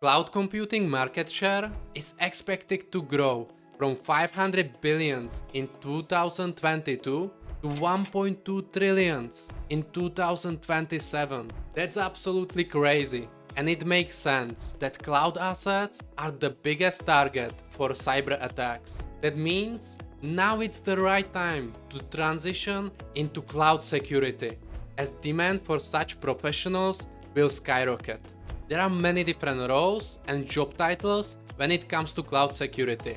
Cloud computing market share is expected to grow from 500 billions in 2022 to 1.2 trillions in 2027. That's absolutely crazy. And it makes sense that cloud assets are the biggest target for cyber attacks. That means now it's the right time to transition into cloud security, as demand for such professionals will skyrocket. There are many different roles and job titles when it comes to cloud security.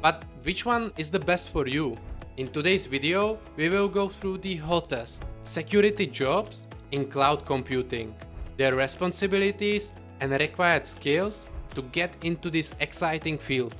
But which one is the best for you? In today's video, we will go through the hottest security jobs in cloud computing, their responsibilities and required skills to get into this exciting field.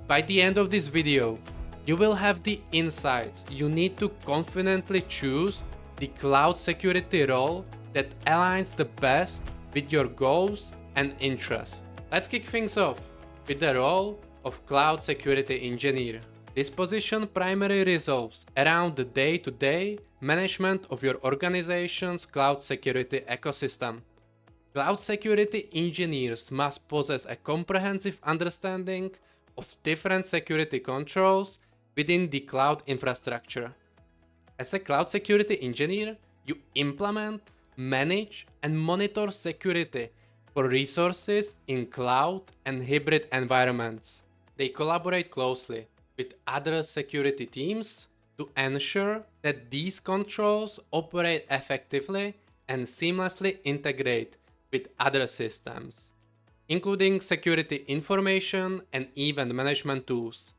By the end of this video, you will have the insights you need to confidently choose the cloud security role that aligns the best with your goals and interests. Let's kick things off with the role of Cloud Security Engineer. This position primarily revolves around the day-to-day management of your organization's cloud security ecosystem. Cloud security engineers must possess a comprehensive understanding of different security controls within the cloud infrastructure. As a cloud security engineer, you implement, manage, and monitor security for resources in cloud and hybrid environments. They collaborate closely with other security teams to ensure that these controls operate effectively and seamlessly integrate with other systems, including security information and event management tools.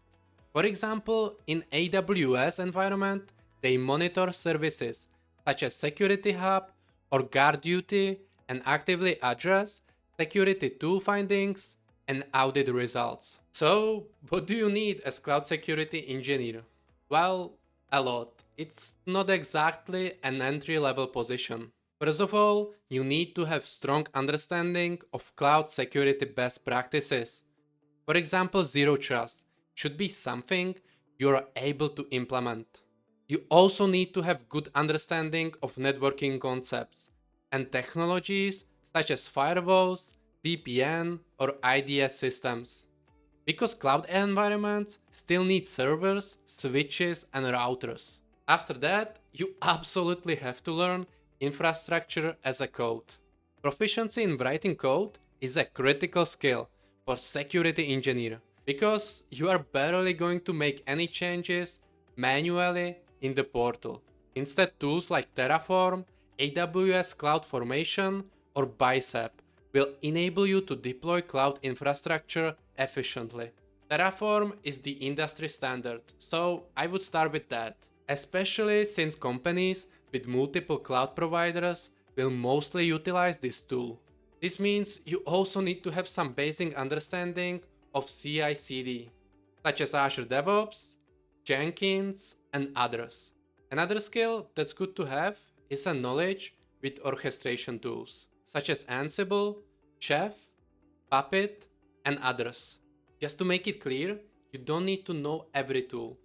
For example, in AWS environment, they monitor services such as Security Hub or Guard Duty and actively address security tool findings and audit results. So, what do you need as cloud security engineer? Well, a lot. It's not exactly an entry-level position. First of all, you need to have strong understanding of cloud security best practices. For example, Zero Trust should be something you're able to implement. You also need to have good understanding of networking concepts and technologies such as firewalls, VPN, or IDS systems. Because cloud environments still need servers, switches, and routers. After that, you absolutely have to learn infrastructure as a code. Proficiency in writing code is a critical skill for security engineer because you are barely going to make any changes manually in the portal. Instead, tools like Terraform, AWS CloudFormation, or Bicep will enable you to deploy cloud infrastructure efficiently. Terraform is the industry standard, so I would start with that, especially since companies with multiple cloud providers will mostly utilize this tool. This means you also need to have some basic understanding of CI/CD, such as Azure DevOps, Jenkins, and others. Another skill that's good to have is a knowledge with orchestration tools, such as Ansible, Chef, Puppet, and others. Just to make it clear, you don't need to know every tool.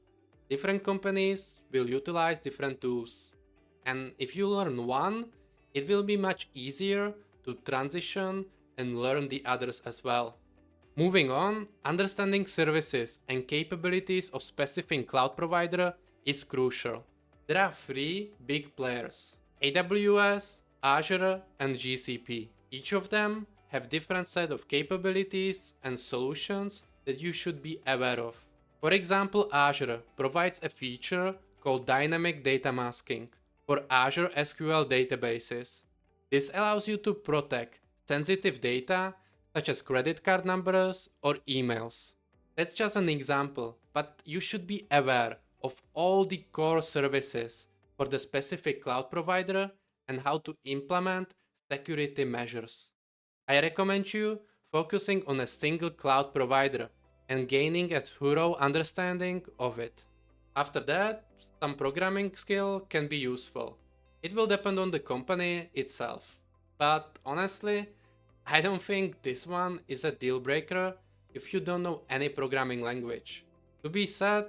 Different companies will utilize different tools. And if you learn one, it will be much easier to transition and learn the others as well. Moving on, understanding services and capabilities of specific cloud provider is crucial. There are three big players: AWS, Azure, and GCP. Each of them have different set of capabilities and solutions that you should be aware of. For example, Azure provides a feature called dynamic data masking for Azure SQL databases. This allows you to protect sensitive data such as credit card numbers or emails. That's just an example, but you should be aware of all the core services for the specific cloud provider and how to implement security measures. I recommend you focusing on a single cloud provider and gaining a thorough understanding of it. After that, some programming skill can be useful. It will depend on the company itself. But honestly, I don't think this one is a deal breaker if you don't know any programming language. To be said,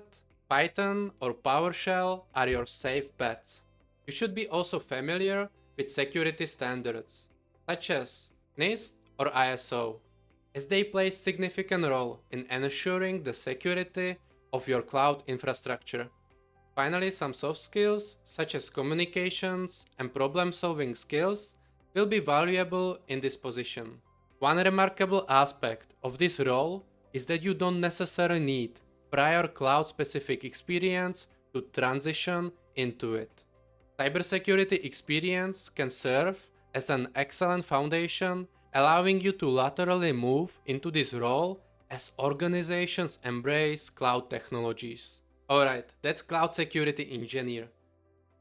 Python or PowerShell are your safe bets. You should be also familiar with security standards, such as NIST or ISO. as they play a significant role in ensuring the security of your cloud infrastructure. Finally, some soft skills, such as communications and problem-solving skills, will be valuable in this position. One remarkable aspect of this role is that you don't necessarily need prior cloud-specific experience to transition into it. Cybersecurity experience can serve as an excellent foundation, allowing you to laterally move into this role as organizations embrace cloud technologies. Alright, that's Cloud Security Engineer.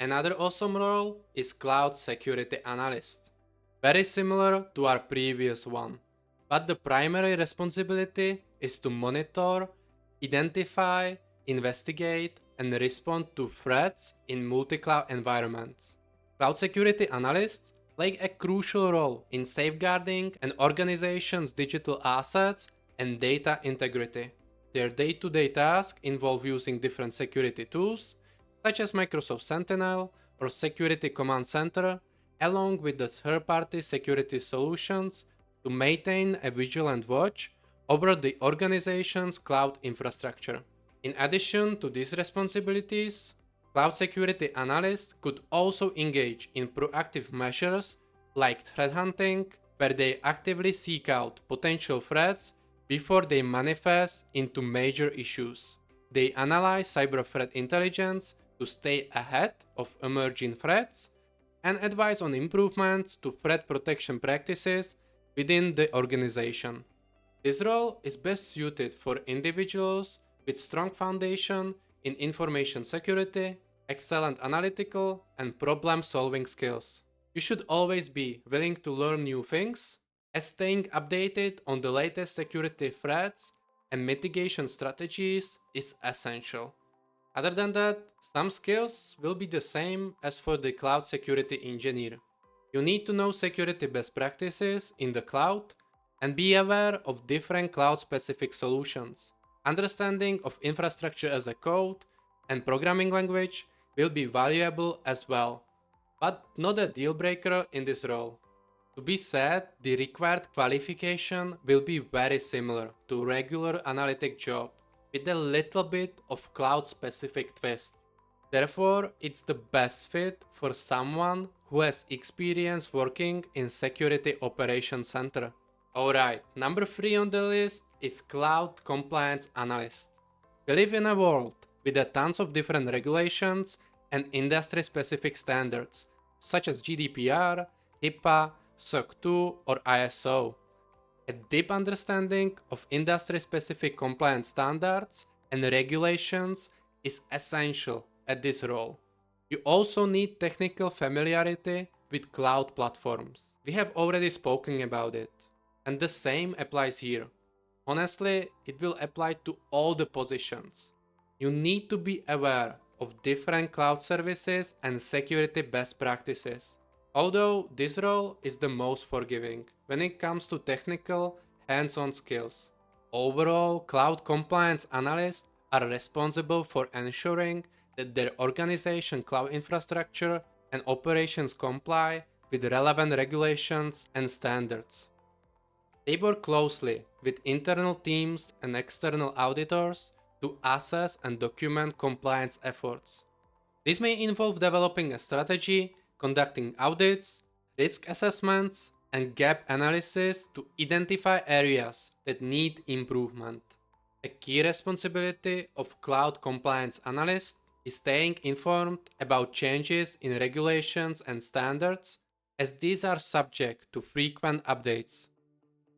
Another awesome role is Cloud Security Analyst. Very similar to our previous one, but the primary responsibility is to monitor, identify, investigate, and respond to threats in multi-cloud environments. Cloud Security Analysts play a crucial role in safeguarding an organization's digital assets and data integrity. Their day-to-day tasks involve using different security tools, such as Microsoft Sentinel or Security Command Center, along with the third-party security solutions to maintain a vigilant watch over the organization's cloud infrastructure. In addition to these responsibilities, Cloud Security Analysts could also engage in proactive measures like threat hunting, where they actively seek out potential threats before they manifest into major issues. They analyze cyber threat intelligence to stay ahead of emerging threats and advise on improvements to threat protection practices within the organization. This role is best suited for individuals with strong foundation in information security, excellent analytical and problem-solving skills. You should always be willing to learn new things, as staying updated on the latest security threats and mitigation strategies is essential. Other than that, some skills will be the same as for the Cloud Security Engineer. You need to know security best practices in the cloud and be aware of different cloud-specific solutions. Understanding of infrastructure as a code and programming language will be valuable as well, but not a deal breaker in this role. To be said, the required qualification will be very similar to regular analytic job, with a little bit of cloud-specific twist. Therefore, it's the best fit for someone who has experience working in Security Operations Center. Alright, number 3 on the list is Cloud Compliance Analyst. We live in a world with a tons of different regulations and industry-specific standards, such as GDPR, HIPAA, SOC 2 or ISO. A deep understanding of industry-specific compliance standards and regulations is essential at this role. You also need technical familiarity with cloud platforms. We have already spoken about it, and the same applies here. Honestly, it will apply to all the positions. You need to be aware of different cloud services and security best practices. Although this role is the most forgiving when it comes to technical, hands-on skills. Overall, cloud compliance analysts are responsible for ensuring that their organization cloud infrastructure and operations comply with relevant regulations and standards. They work closely with internal teams and external auditors to assess and document compliance efforts. This may involve developing a strategy, conducting audits, risk assessments, and gap analysis to identify areas that need improvement. A key responsibility of cloud compliance analysts is staying informed about changes in regulations and standards, as these are subject to frequent updates.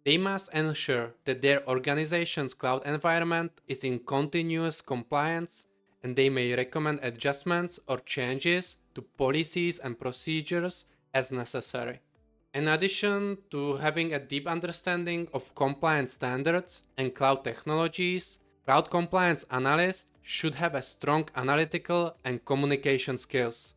They must ensure that their organization's cloud environment is in continuous compliance, and they may recommend adjustments or changes to policies and procedures as necessary. In addition to having a deep understanding of compliance standards and cloud technologies, cloud compliance analysts should have a strong analytical and communication skills.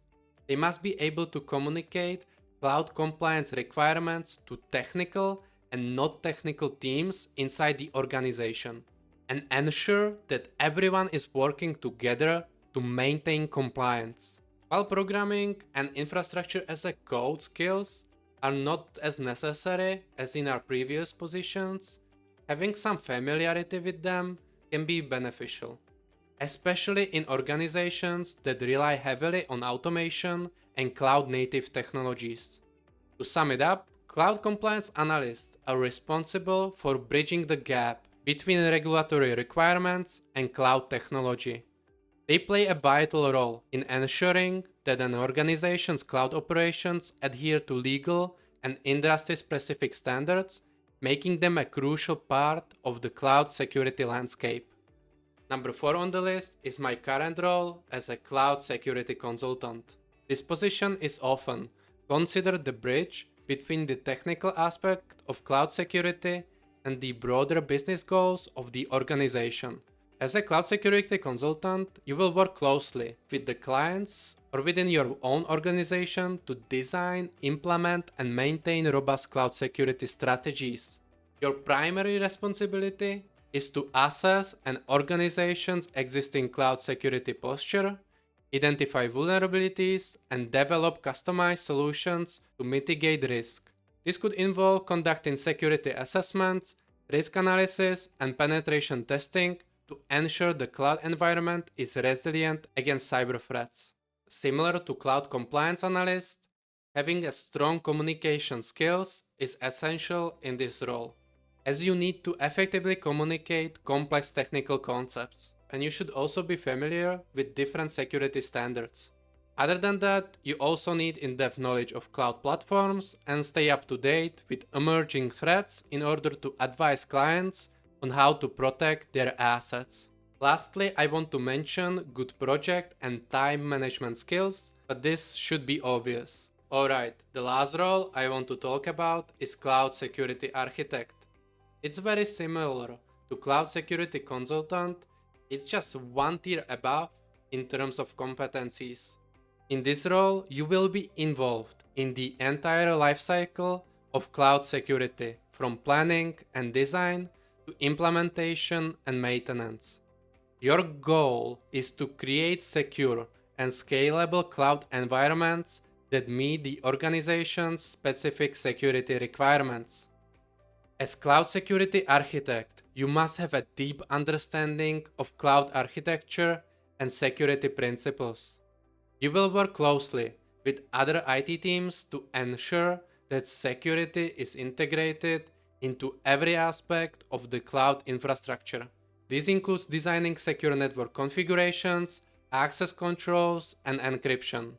They must be able to communicate cloud compliance requirements to technical and not technical teams inside the organization, and ensure that everyone is working together to maintain compliance. While programming and infrastructure as a code skills are not as necessary as in our previous positions, Having some familiarity with them can be beneficial, especially in organizations that rely heavily on automation and cloud-native technologies. To sum it up, cloud compliance analysts are responsible for bridging the gap between regulatory requirements and cloud technology. They play a vital role in ensuring that an organization's cloud operations adhere to legal and industry-specific standards, making them a crucial part of the cloud security landscape. Number 4 on the list is my current role as a cloud security consultant. This position is often considered the bridge between the technical aspect of cloud security and the broader business goals of the organization. As a cloud security consultant, you will work closely with the clients or within your own organization to design, implement, and maintain robust cloud security strategies. Your primary responsibility is to assess an organization's existing cloud security posture, identify vulnerabilities, and develop customized solutions to mitigate risk. This could involve conducting security assessments, risk analysis, and penetration testing to ensure the cloud environment is resilient against cyber threats. Similar to cloud compliance analyst, having a strong communication skills is essential in this role, as you need to effectively communicate complex technical concepts, and you should also be familiar with different security standards. Other than that, you also need in-depth knowledge of cloud platforms and stay up to date with emerging threats in order to advise clients on how to protect their assets. Lastly, I want to mention good project and time management skills, but this should be obvious. Alright, the last role I want to talk about is Cloud Security Architect. It's very similar to Cloud Security Consultant, it's just one tier above in terms of competencies. In this role, you will be involved in the entire lifecycle of cloud security, from planning and design to implementation and maintenance. Your goal is to create secure and scalable cloud environments that meet the organization's specific security requirements. As Cloud Security Architect, you must have a deep understanding of cloud architecture and security principles. You will work closely with other IT teams to ensure that security is integrated into every aspect of the cloud infrastructure. This includes designing secure network configurations, access controls, and encryption.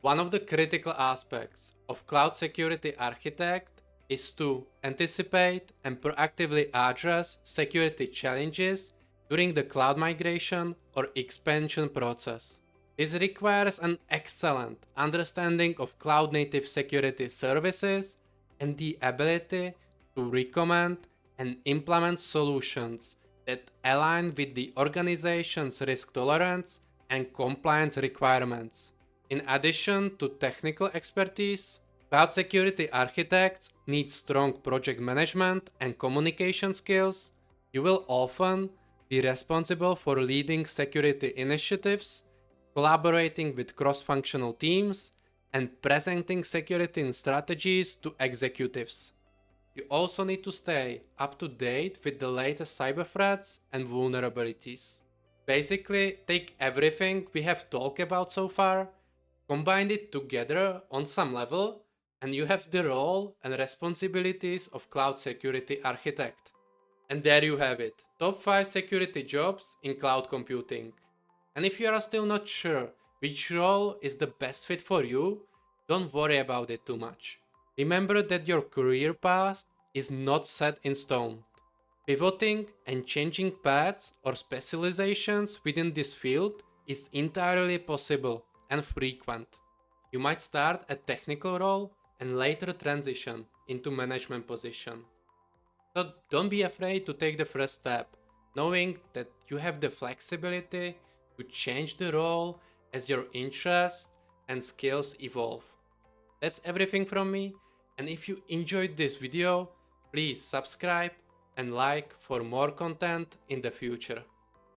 One of the critical aspects of Cloud Security Architect is to anticipate and proactively address security challenges during the cloud migration or expansion process. This requires an excellent understanding of cloud-native security services and the ability to recommend and implement solutions that align with the organization's risk tolerance and compliance requirements. In addition to technical expertise, cloud security architects need strong project management and communication skills. You will often be responsible for leading security initiatives, collaborating with cross-functional teams, and presenting security strategies to executives. You also need to stay up to date with the latest cyber threats and vulnerabilities. Basically, take everything we have talked about so far, combine it together on some level, and you have the role and responsibilities of Cloud Security Architect. And there you have it, top 5 security jobs in cloud computing. And if you are still not sure which role is the best fit for you, don't worry about it too much. Remember that your career path is not set in stone. Pivoting and changing paths or specializations within this field is entirely possible and frequent. You might start a technical role and later transition into management position. So don't be afraid to take the first step, knowing that you have the flexibility to change the role as your interests and skills evolve. That's everything from me, and if you enjoyed this video, please subscribe and like for more content in the future.